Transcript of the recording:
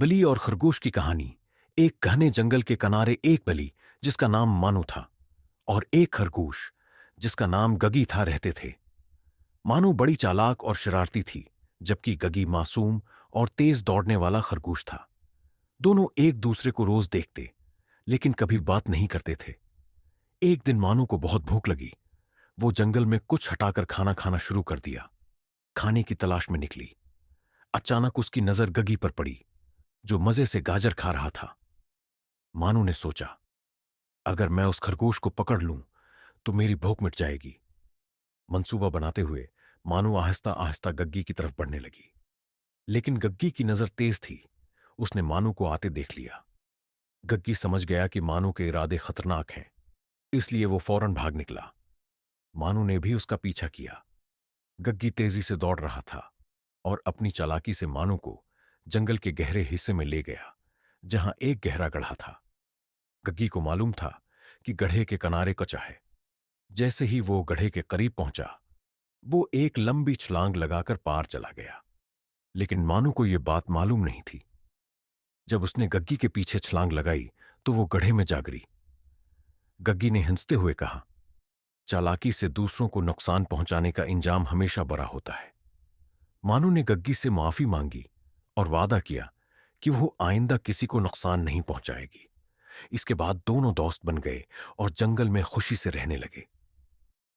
बली और खरगोश की कहानी। एक घने जंगल के किनारे एक बली जिसका नाम मानू था और एक खरगोश जिसका नाम गगी था रहते थे। मानू बड़ी चालाक और शरारती थी, जबकि गगी मासूम और तेज दौड़ने वाला खरगोश था। दोनों एक दूसरे को रोज देखते, लेकिन कभी बात नहीं करते थे। एक दिन मानू को बहुत भूख लगी। वो जंगल में कुछ हटाकर खाना खाना शुरू कर दिया। खाने की तलाश में निकली। अचानक उसकी नजर गगी पर पड़ी, जो मजे से गाजर खा रहा था। मानू ने सोचा, अगर मैं उस खरगोश को पकड़ लूं तो मेरी भूख मिट जाएगी। मंसूबा बनाते हुए मानू आहिस्ता आहिस्ता गग्गी की तरफ बढ़ने लगी। लेकिन गग्गी की नजर तेज थी। उसने मानू को आते देख लिया। गग्गी समझ गया कि मानू के इरादे खतरनाक हैं, इसलिए वो फौरन भाग निकला। मानू ने भी उसका पीछा किया। गग्गी तेजी से दौड़ रहा था और अपनी चालाकी से मानू को जंगल के गहरे हिस्से में ले गया, जहां एक गहरा गड्ढा था। गग्गी को मालूम था कि गड्ढे के किनारे कच्चा है। जैसे ही वो गड्ढे के करीब पहुंचा, वो एक लंबी छलांग लगाकर पार चला गया। लेकिन मानू को यह बात मालूम नहीं थी। जब उसने गग्गी के पीछे छलांग लगाई तो वो गड्ढे में जा गिरी। गग्गी ने हंसते हुए कहा, चालाकी से दूसरों को नुकसान पहुंचाने का इंजाम हमेशा बुरा होता है। मानू ने गग्गी से माफी मांगी और वादा किया कि वो आइंदा किसी को नुकसान नहीं पहुंचाएगी। इसके बाद दोनों दोस्त बन गए और जंगल में खुशी से रहने लगे।